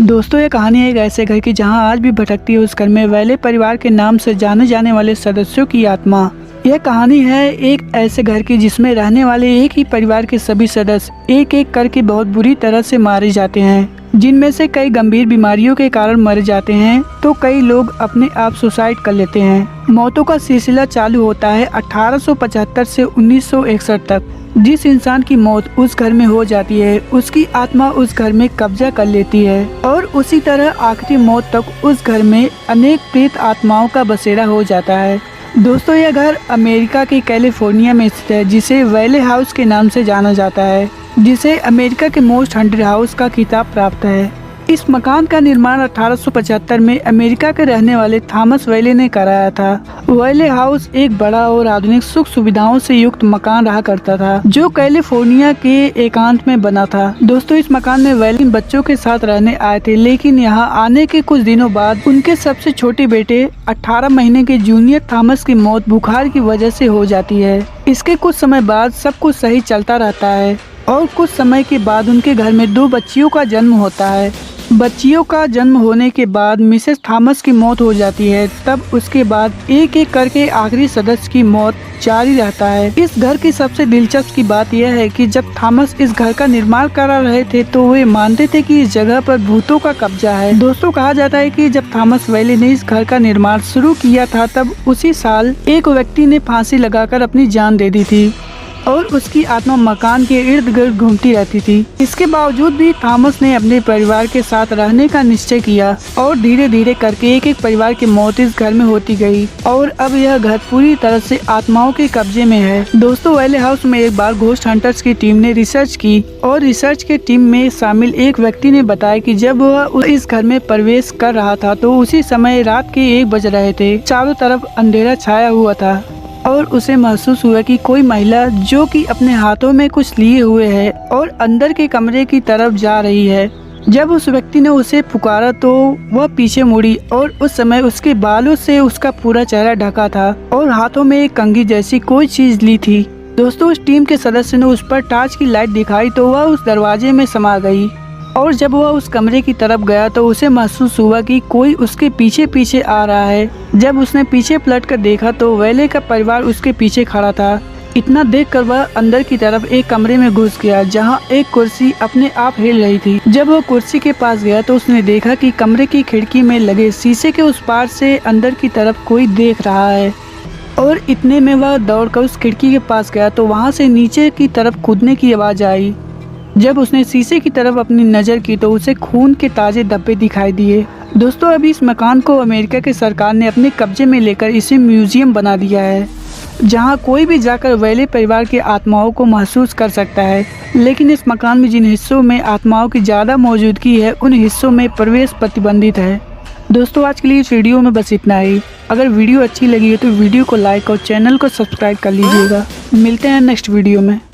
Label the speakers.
Speaker 1: दोस्तों, ये कहानी है एक ऐसे घर की जहां आज भी भटकती है उस घर में वेले परिवार के नाम से जाने जाने वाले सदस्यों की आत्मा। यह कहानी है एक ऐसे घर की जिसमें रहने वाले एक ही परिवार के सभी सदस्य एक एक करके बहुत बुरी तरह से मारे जाते हैं, जिनमें से कई गंभीर बीमारियों के कारण मर जाते हैं तो कई लोग अपने आप सुसाइड कर लेते हैं। मौतों का सिलसिला चालू होता है 1875 से 1961 तक। जिस इंसान की मौत उस घर में हो जाती है उसकी आत्मा उस घर में कब्जा कर लेती है और उसी तरह आखिरी मौत तक उस घर में अनेक प्रेत आत्माओं का बसेरा हो जाता है। दोस्तों, यह घर अमेरिका के कैलिफोर्निया में स्थित है, जिसे वेले हाउस के नाम से जाना जाता है, जिसे अमेरिका के मोस्ट हॉन्टेड हाउस का खिताब प्राप्त है। इस मकान का निर्माण 1875 में अमेरिका के रहने वाले थॉमस वेले ने कराया था। वेले हाउस एक बड़ा और आधुनिक सुख सुविधाओं से युक्त मकान रहा करता था, जो कैलिफोर्निया के एकांत में बना था। दोस्तों, इस मकान में वेले बच्चों के साथ रहने आए थे, लेकिन यहाँ आने के कुछ दिनों बाद उनके सबसे छोटे बेटे 18 महीने के जूनियर थॉमस की मौत बुखार की वजह से हो जाती है। इसके कुछ समय बाद सब कुछ सही चलता रहता है और कुछ समय के बाद उनके घर में 2 बच्चियों का जन्म होता है। बच्चियों का जन्म होने के बाद मिसेस थॉमस की मौत हो जाती है। तब उसके बाद एक एक करके आखिरी सदस्य की मौत जारी रहता है। इस घर की सबसे दिलचस्प की बात यह है कि जब थॉमस इस घर का निर्माण करा रहे थे तो वे मानते थे कि इस जगह पर भूतों का कब्जा है। दोस्तों, कहा जाता है कि जब थॉमस वेले ने इस घर का निर्माण शुरू किया था तब उसी साल एक व्यक्ति ने फांसी लगाकर अपनी जान दे दी थी और उसकी आत्मा मकान के इर्द गिर्द घूमती रहती थी। इसके बावजूद भी थॉमस ने अपने परिवार के साथ रहने का निश्चय किया और धीरे धीरे करके एक एक परिवार की मौत इस घर में होती गई और अब यह घर पूरी तरह से आत्माओं के कब्जे में है। दोस्तों, वेले हाउस में एक बार घोस्ट हंटर्स की टीम ने रिसर्च की और रिसर्च के टीम में शामिल एक व्यक्ति ने बताया कि जब वह इस घर में प्रवेश कर रहा था तो उसी समय रात के 1 बज रहे थे। चारों तरफ अंधेरा छाया हुआ था और उसे महसूस हुआ कि कोई महिला जो कि अपने हाथों में कुछ लिए हुए है और अंदर के कमरे की तरफ जा रही है। जब उस व्यक्ति ने उसे पुकारा तो वह पीछे मुड़ी और उस समय उसके बालों से उसका पूरा चेहरा ढका था और हाथों में एक कंघी जैसी कोई चीज ली थी। दोस्तों, उस टीम के सदस्य ने उस पर टॉर्च की लाइट दिखाई तो वह उस दरवाजे में समा गई और जब वह उस कमरे की तरफ गया तो उसे महसूस हुआ कि कोई उसके पीछे पीछे आ रहा है। जब उसने पीछे पलट कर देखा तो वेले का परिवार उसके पीछे खड़ा था। इतना देखकर वह अंदर की तरफ एक कमरे में घुस गया जहां एक कुर्सी अपने आप हिल रही थी। जब वह कुर्सी के पास गया तो उसने देखा कि कमरे की खिड़की में लगे शीशे के उस पार से अंदर की तरफ कोई देख रहा है और इतने में वह दौड़कर उस खिड़की के पास गया तो वहां से नीचे की तरफ कूदने की आवाज आई। जब उसने शीशे की तरफ अपनी नज़र की तो उसे खून के ताजे धब्बे दिखाई दिए। दोस्तों, अभी इस मकान को अमेरिका की सरकार ने अपने कब्जे में लेकर इसे म्यूजियम बना दिया है, जहां कोई भी जाकर वेले परिवार की आत्माओं को महसूस कर सकता है। लेकिन इस मकान में जिन हिस्सों में आत्माओं की ज़्यादा मौजूदगी है उन हिस्सों में प्रवेश प्रतिबंधित है। दोस्तों, आज के लिए इस वीडियो में बस इतना ही। अगर वीडियो अच्छी लगी है तो वीडियो को लाइक और चैनल को सब्सक्राइब कर लीजिएगा। मिलते हैं नेक्स्ट वीडियो में।